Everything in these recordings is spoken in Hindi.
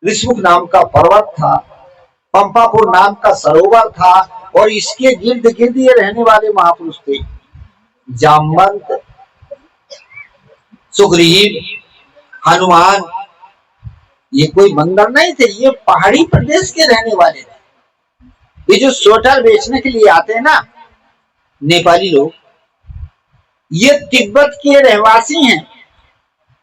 ऋषमुख नाम का पर्वत था, पंपापुर नाम का सरोवर था, और इसके गिर्द गिर्द ये रहने वाले महापुरुष थे। जामवंत, सुग्रीव, हनुमान, ये कोई बंदर नहीं थे, ये पहाड़ी प्रदेश के रहने वाले थे। ये जो स्वेटर बेचने के लिए आते हैं ना नेपाली लोग, ये तिब्बत के रहवासी हैं,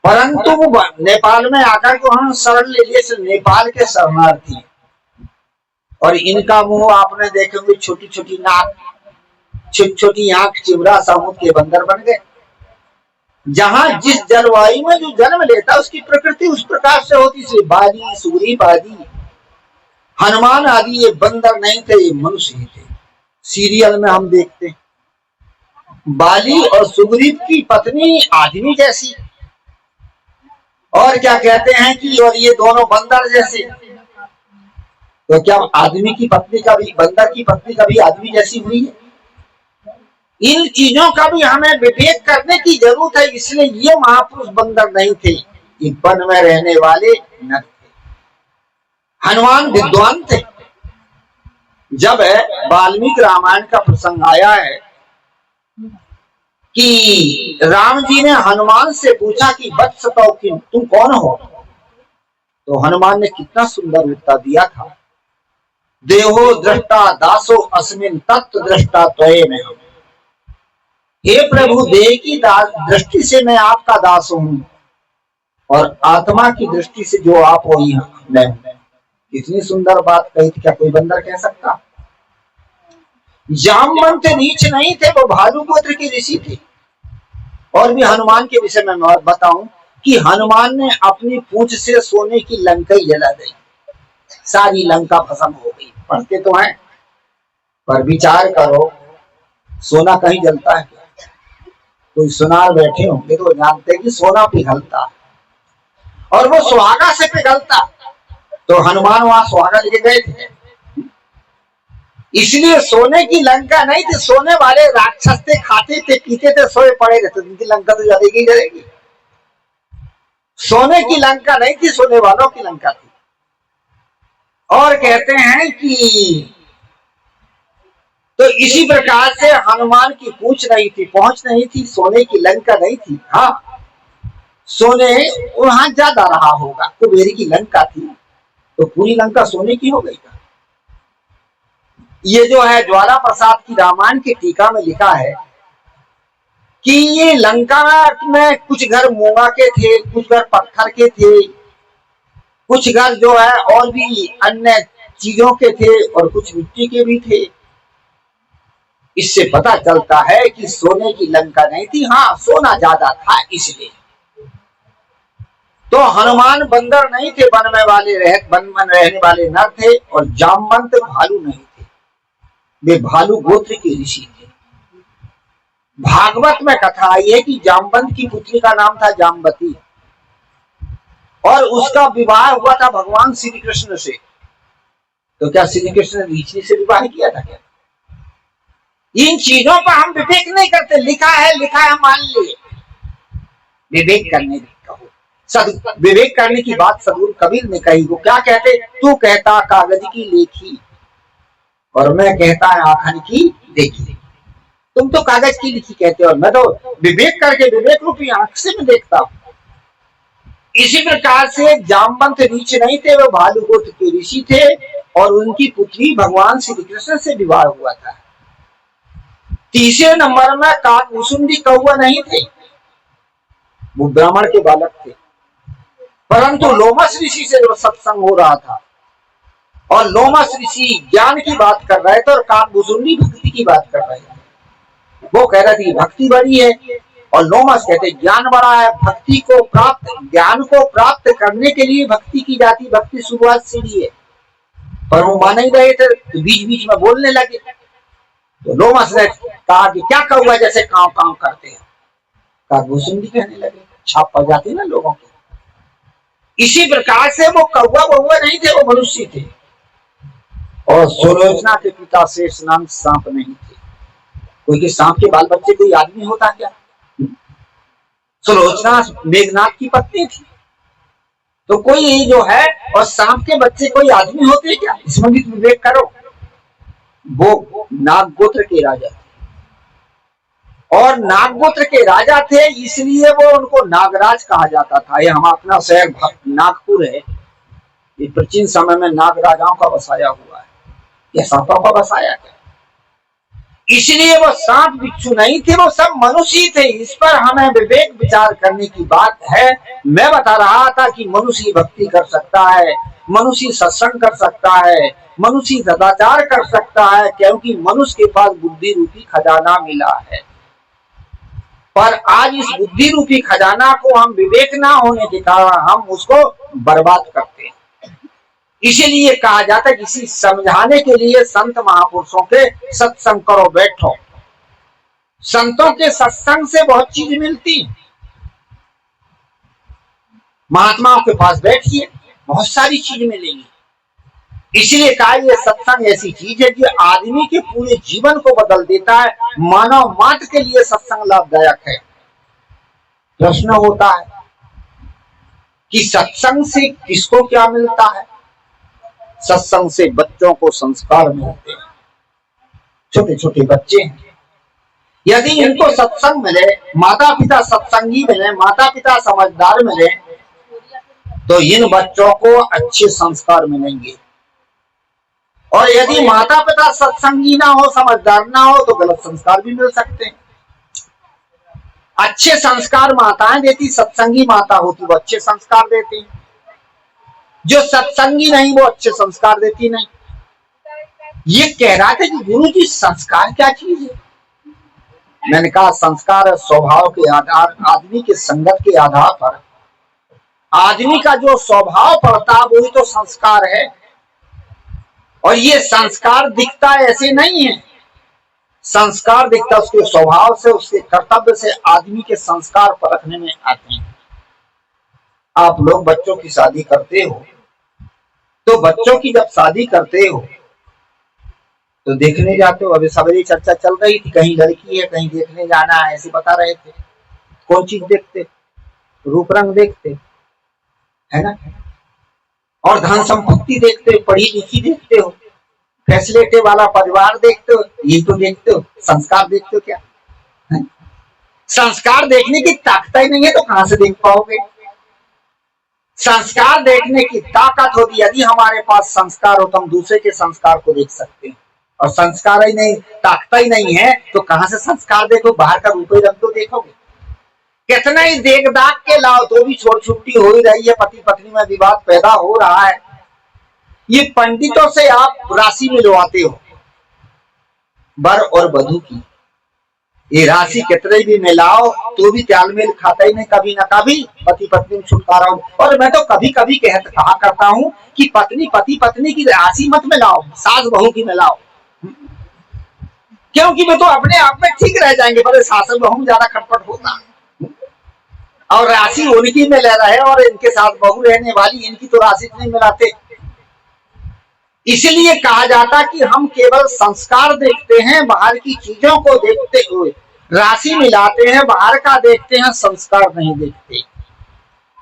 परंतु वो नेपाल में आकर के उन्होंने शरण ले लिए, नेपाल के शरणार्थी। और इनका मुंह आपने देखे होंगे, छोटी छोटी नाक, छोटी छोटी आंख, चिमरा, समुद्र के बंदर बन गए। जहां जिस जलवायु में जो जन्म लेता उसकी प्रकृति उस प्रकार से होती थी। बाली, सुग्रीव आदि, हनुमान आदि ये बंदर नहीं थे, ये मनुष्य ही थे। सीरियल में हम देखते हैं बाली और सुग्रीव की पत्नी आदमी जैसी, और क्या कहते हैं कि और ये दोनों बंदर जैसे। तो क्या आदमी की पत्नी का भी, बंदर की पत्नी का भी आदमी जैसी हुई है? इन चीजों का भी हमें विवेक करने की जरूरत है। इसलिए ये महापुरुष बंदर नहीं थे, ये वन में रहने वाले नर थे। हनुमान विद्वान थे। जब वाल्मीकि रामायण का प्रसंग आया है कि राम जी ने हनुमान से पूछा कि वत्स तो तुम कौन हो, तो हनुमान ने कितना सुंदर उत्तर दिया था, देहो दृष्टा दासो अस्मिन तत्व दृष्टा त्वये में। हे प्रभु, देह की दृष्टि से मैं आपका दास हूं, और आत्मा की दृष्टि से जो आप हो मैं हूं। इतनी सुंदर बात कही थी, क्या कोई बंदर कह सकता? जामवंत नीच नहीं थे, वो भालू गोत्र के ऋषि थे। और भी हनुमान के विषय में मैं बताऊं कि हनुमान ने अपनी पूंछ से सोने की लंका जला दी, सारी लंका भस्म हो गई। पढ़ते तो हैं, पर विचार करो, सोना कहीं जलता है? कोई सुनार बैठे होंगे तो जानते हैं कि सोना पिघलता, और वो सुहागा से पिघलता। तो हनुमान वहां सुहागा लेके गए थे, इसलिए सोने की लंका नहीं थी। सोने वाले राक्षस थे, खाते थे, पीते थे, सोए पड़े रहते, उनकी लंका तो जलेगी ही जलेगी। सोने की लंका नहीं थी, सोने वालों की लंका थी। और कहते हैं कि तो इसी प्रकार से हनुमान की पूछ नहीं थी, पहुंच नहीं थी, सोने की लंका नहीं थी। हाँ, सोने वहां ज्यादा रहा होगा, कुबेर की लंका थी, तो पूरी लंका सोने की हो गई। ये जो है ज्वाला प्रसाद की रामायण की टीका में लिखा है कि ये लंका में कुछ घर मूंगा के थे, कुछ घर पत्थर के थे, कुछ घर जो है और भी अन्य चीजों के थे, और कुछ मिट्टी के भी थे। इससे पता चलता है कि सोने की लंका नहीं थी, हाँ सोना ज्यादा था इसलिए। तो हनुमान बंदर नहीं थे, वन में रहने वाले नर थे, और जामवंत भालू नहीं थे, वे भालू गोत्र के ऋषि थे। भागवत में कथा आई है कि जामवंत की पुत्री का नाम था जाम्बती, और उसका विवाह हुआ था भगवान श्री कृष्ण से। तो क्या श्री कृष्ण ने ऋषि से विवाह किया था क्या? इन चीजों पर हम विवेक नहीं करते। लिखा है मान लिए, विवेक करने कहो। विवेक करने की बात सदगुरु कबीर ने कही। वो क्या कहते, तू कहता कागज की लेखी, और मैं कहता है आखन की देखी। तुम तो कागज की लिखी कहते हो, और मैं तो विवेक करके विवेक रूपी आंख से मैं देखता हूं। इसी प्रकार से जामवंत ऋषि नहीं थे, वो भालू गोत्र के ऋषि थे, और उनकी पुत्री भगवान श्री कृष्ण से विवाह हुआ था। तीसरे नंबर में काकभूषुंडी कौआ नहीं थे, वो ब्राह्मण के बालक थे, परंतु लोमस ऋषि से जो सत्संग हो रहा था, और लोमस ऋषि ज्ञान की बात कर रहे थे, और काकभूषुंडी भक्ति की बात कर रहे थे। वो कह रहे थे भक्ति बड़ी है, और लोमस कहते ज्ञान बड़ा है। भक्ति को प्राप्त, ज्ञान को प्राप्त करने के लिए भक्ति की जाती, भक्ति शुरुआत सीढ़ी है। पर वो मान ही रहे थे, तो बीच बीच में बोलने लगे। तो लोमस ने कहा कि क्या कौआ जैसे काम काम करते हैं? काकभूषुंडी कहने लगे, छाप पड़ जाती ना लोगों की। इसी प्रकार से वो कौआ बहुआ नहीं थे, वो मनुष्य थे। और सुलोचना के पिता शेषनाग सांप नहीं थे। कोई के सांप के बाल बच्चे कोई आदमी होता क्या? सुलोचना मेघनाथ की पत्नी थी, तो कोई जो है, और सांप के बच्चे कोई आदमी होते हैं क्या? इसमें भी विवेक करो। वो नागगोत्र के राजा थे, और नागगोत्र के राजा थे, इसलिए वो उनको नागराज कहा जाता था। ये हम अपना शहर नागपुर है, ये प्राचीन समय में नाग राजाओं का बसाया हुआ है, यह सांपों का बसाया क्या? इसलिए वो सांप बिच्छू नहीं थे, वो सब मनुष्य थे। इस पर हमें विवेक विचार करने की बात है। मैं बता रहा था कि मनुष्य भक्ति कर सकता है, मनुष्य सत्संग कर सकता है, मनुष्य सदाचार कर सकता है, क्योंकि मनुष्य के पास बुद्धि रूपी खजाना मिला है। पर आज इस बुद्धि रूपी खजाना को हम विवेक ना होने के कारण हम उसको बर्बाद करते हैं। इसीलिए कहा जाता है, किसी समझाने के लिए संत महापुरुषों के सत्संग करो, बैठो। संतों के सत्संग से बहुत चीज मिलती। महात्माओं के पास बैठिए, बहुत सारी चीज मिलेगी। इसलिए कहा, ये सत्संग ऐसी चीज है जो आदमी के पूरे जीवन को बदल देता है। मानव मात्र के लिए सत्संग लाभदायक है। प्रश्न होता है कि सत्संग से किसको क्या मिलता है? सत्संग से बच्चों को संस्कार मिलते हैं। छोटे छोटे बच्चे हैं, यदि इनको सत्संग मिले, माता पिता सत्संगी मिले, माता पिता समझदार मिले, तो इन बच्चों को अच्छे संस्कार मिलेंगे। और यदि माता पिता सत्संगी ना हो, समझदार ना हो, तो गलत संस्कार भी मिल सकते हैं। अच्छे संस्कार माताएं देती, सत्संगी माता होती वो अच्छे संस्कार देती। जो सत्संगी नहीं वो अच्छे संस्कार देती नहीं। ये कह रहा था कि गुरु जी संस्कार क्या चीज है? मैंने कहा, संस्कार स्वभाव के आधार, आदमी के संगत के आधार पर आदमी का जो स्वभाव पड़ता है वही तो संस्कार है। और ये संस्कार दिखता ऐसे नहीं है, संस्कार दिखता उसके स्वभाव से, उसके कर्तव्य से। आदमी के संस्कार परखने में आते हैं। आप लोग बच्चों की शादी करते हो, तो बच्चों की जब शादी करते हो तो देखने जाते हो। अभी सवेरे चर्चा चल रही थी, कहीं लड़की है, कहीं देखने जाना है, ऐसे बता रहे थे। कौन चीज देखते? रूप रंग देखते, है ना? और धन संपत्ति देखते हो, पढ़ी लिखी देखते हो, फैसिलिटी वाला परिवार देखते हो, ये तो देखते हो। संस्कार देखते हो क्या? है? संस्कार देखने की ताकत ही नहीं है तो कहां से देख पाओगे? संस्कार देखने की ताकत होती, यदि हमारे पास संस्कार हो तो हम दूसरे के संस्कार को देख सकते हैं। और संस्कार ही नहीं, ताकत ही नहीं है तो कहां से संस्कार देखो? बाहर का रूप ही रंग तो देखोगे। कितना ही देख दाख के लाओ तो भी छोड़ छुट्टी हो ही रही है, पति पत्नी में विवाद पैदा हो रहा है। ये पंडितों से आप राशि मिलवाते हो, वर और वधू की। ये राशि कितने भी मिलाओ तो भी तालमेल खाता ही नहीं। कभी ना कभी पति पत्नी में छुटकारा हो। और मैं तो कभी कभी कहा करता हूं कि पति पत्नी की राशि मत मिलाओ, सास बहू की मिलाओ, क्योंकि वो तो अपने आप में ठीक रह जाएंगे, पर सास बहू में ज्यादा खटपट होता है। और राशि उनकी में ले रहे और इनके साथ बहू रहने वाली, इनकी तो राशि नहीं मिलाते। इसलिए कहा जाता कि हम केवल संस्कार देखते हैं, बाहर की चीजों को देखते हुए राशि मिलाते हैं, बाहर का देखते हैं, संस्कार नहीं देखते।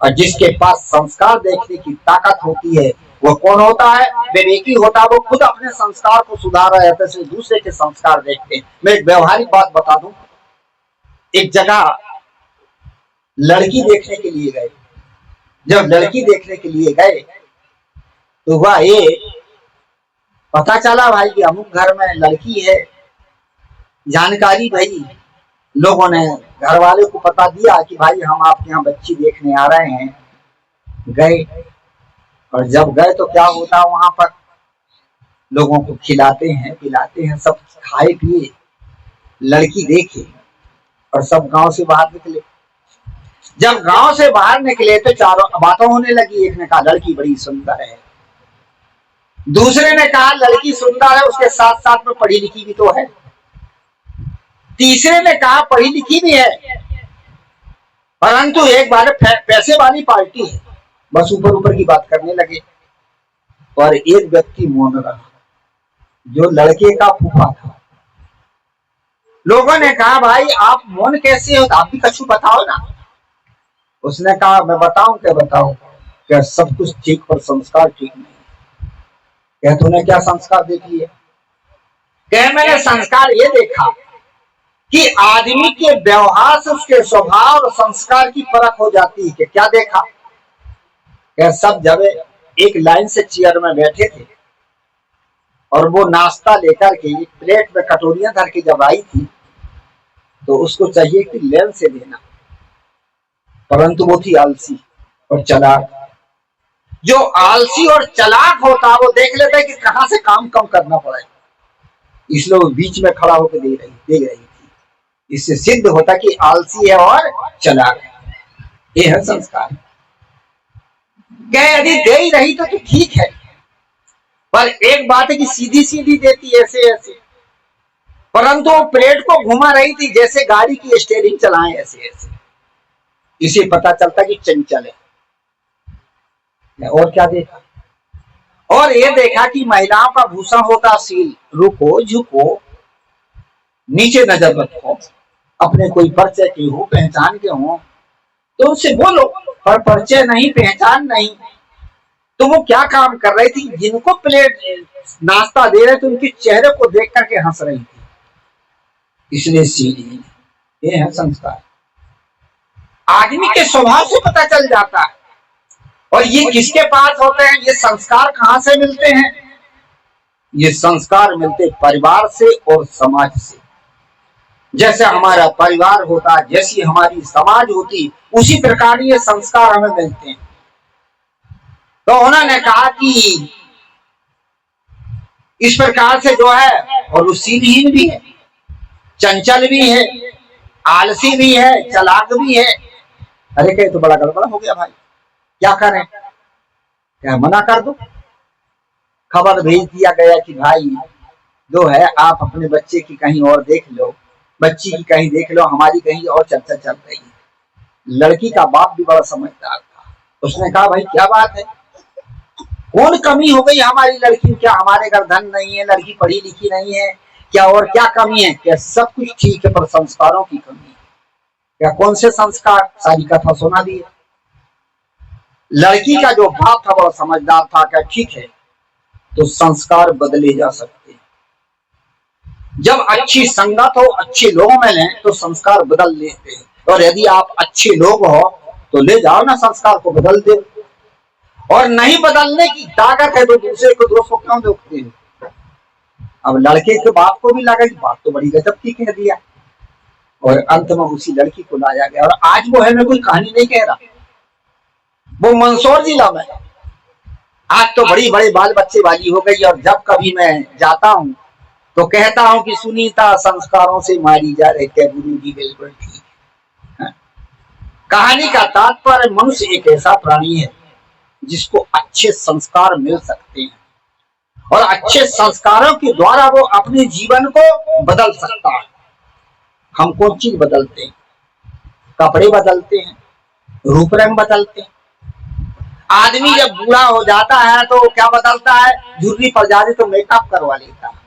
और जिसके पास संस्कार देखने की ताकत होती है वो कौन होता है? विवेकी होता है। वो खुद अपने संस्कार को सुधार रहा है, तो दूसरे के संस्कार देखते हैं। मैं एक व्यवहारिक बात बता दूं। एक जगह लड़की देखने के लिए गए। जब लड़की देखने के लिए गए तो वह ये पता चला भाई कि अमुक घर में लड़की है। जानकारी भाई लोगों ने, घर वाले को पता दिया कि भाई हम आपके यहाँ बच्ची देखने आ रहे हैं। गए, और जब गए तो क्या होता, वहां पर लोगों को खिलाते हैं पिलाते हैं, सब खाए पिए, लड़की देखे और सब गांव से बाहर निकले। जब गांव से बाहर निकले तो चारों बातों होने लगी। एक ने कहा लड़की बड़ी सुंदर है, दूसरे ने कहा लड़की सुंदर है, उसके साथ साथ में पढ़ी लिखी भी तो है, तीसरे ने कहा पढ़ी लिखी भी है, परंतु एक बार पैसे वाली पार्टी है। बस ऊपर ऊपर की बात करने लगे। और एक व्यक्ति मौन रहा, जो लड़के का फूफा था। लोगों ने कहा भाई आप मौन कैसे हो, आप भी कछु बताओ ना। उसने कहा मैं बताऊं क्या बताऊं, क्या सब कुछ ठीक पर संस्कार ठीक नहीं? क्या तूने क्या संस्कार देख लिए? क्या मैंने संस्कार ये देखा कि आदमी के व्यवहार से उसके स्वभाव और संस्कार की परख हो जाती है। क्या देखा? क्या सब जब एक लाइन से चेयर में बैठे थे और वो नाश्ता लेकर के प्लेट में कटोरियां धर के जब आई थी तो उसको चाहिए कि लेन से देना, परंतु वो थी आलसी और चालाक। जो आलसी और चालाक होता वो देख लेता है कि कहां से काम कम करना पड़े, इसलिए वो बीच में खड़ा होकर दे रही थी। इससे सिद्ध होता कि आलसी है और चालाक है। ये है संस्कार। क्या यदि दे ही रही तो ठीक है, पर एक बात है कि सीधी सीधी देती ऐसे ऐसे, परंतु वो प्लेट को घुमा रही थी जैसे गाड़ी की स्टीयरिंग चलाएं ऐसे ऐसे। इसे पता चलता कि चंचल है। और क्या देखा? और ये देखा कि महिलाओं का भूषण होता सील, रुको झुको, नीचे नजर रखो, अपने कोई परिचय के हो, पहचान के हो तो उनसे बोलो, पर परिचय नहीं, पहचान नहीं, तो वो क्या काम कर रही थी? जिनको प्लेट नाश्ता दे रहे थे उनके चेहरे को देख करके हंस रही थी, इसलिए सीधी। ये है संस्कार। आदमी के स्वभाव से पता चल जाता है। और ये किसके पास होते हैं? ये संस्कार कहां से मिलते हैं? ये संस्कार मिलते परिवार से और समाज से। जैसे हमारा परिवार होता, जैसी हमारी समाज होती, उसी प्रकार ये संस्कार हमें मिलते हैं। तो उन्होंने कहा कि इस प्रकार से जो है, और वो सीलहीन भी है, चंचल भी है, आलसी भी है, चालाक भी है। अरे कहे तो बड़ा गड़बड़ा हो गया भाई, क्या करें? क्या मना कर दो? खबर भेज दिया गया कि भाई जो है आप अपने बच्चे की कहीं और देख लो, बच्ची की कहीं देख लो, हमारी कहीं और चर्चा चल रही है। लड़की का बाप भी बड़ा समझदार था। उसने कहा भाई क्या बात है, कौन कमी हो गई हमारी लड़की? क्या हमारे घर धन नहीं है, लड़की पढ़ी लिखी नहीं है क्या, और क्या कमी है? क्या सब कुछ ठीक है पर संस्कारों की कमी है। क्या कौन से संस्कार? सारी कथा सुना दी। लड़की का जो बाप था बड़ा समझदार था। क्या ठीक है, तो संस्कार बदले जा सकते हैं। जब अच्छी संगत हो, अच्छे लोगों में लें तो संस्कार बदल लेते हैं। और यदि आप अच्छे लोग हो तो ले जाओ ना, संस्कार को बदल दो। और नहीं बदलने की ताकत है तो दूसरे को दोष को क्यों रोकते हैं? अब लड़के के बाप को भी लगा कि बात तो बड़ी गजब की कह दिया, और अंत में उसी लड़की को लाया गया। और आज वो है, मैं कोई कहानी नहीं कह रहा, वो मंदसौर जिला में आज तो बड़ी बड़े बाल बच्चे वाली हो गई। और जब कभी मैं जाता हूँ तो कहता हूँ कि सुनीता संस्कारों से मारी जा रही है, गुरु जी बिल्कुल ठीक है। कहानी का तात्पर्य, मनुष्य एक ऐसा प्राणी है जिसको अच्छे संस्कार मिल सकते हैं, और अच्छे संस्कारों के द्वारा वो अपने जीवन को बदल सकता है। हम कौन चीज बदलते हैं? कपड़े बदलते हैं, रूप रंग बदलते हैं। आदमी जब बूढ़ा हो जाता है तो क्या बदलता है? झुर्री पड़ जाती तो मेकअप करवा लेता है,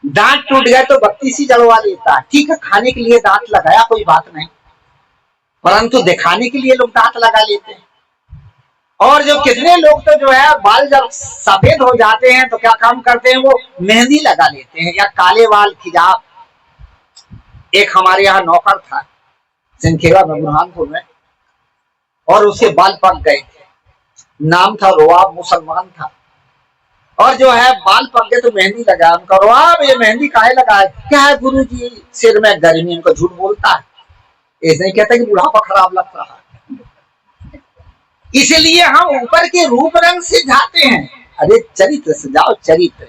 दांत टूट गए तो बत्ती सी जलवा लेता है। ठीक है, खाने के लिए दांत लगाया कोई बात नहीं, परंतु दिखाने के लिए लोग दांत लगा लेते हैं। और जो कितने लोग तो जो है बाल जब सफेद हो जाते हैं तो क्या काम करते हैं? वो मेहंदी लगा लेते हैं या काले बाल खिजा। एक हमारे यहाँ नौकर था सिंखेड़ा में, बुरहानपुर में, और उसके बाल पक गए थे। नाम था रोआब, मुसलमान था। और जो है बाल पक गए तो मेहंदी लगाया। उनका रोआब ये मेहंदी काहे लगाए? क्या है गुरुजी, सिर में गर्मी। उनको झूठ बोलता है, ऐसे नहीं कहता कि बुढ़ापा खराब लग रहा है। इसलिए हम ऊपर के रूप रंग से जाते हैं। अरे चरित्र सजाओ, चरित्र।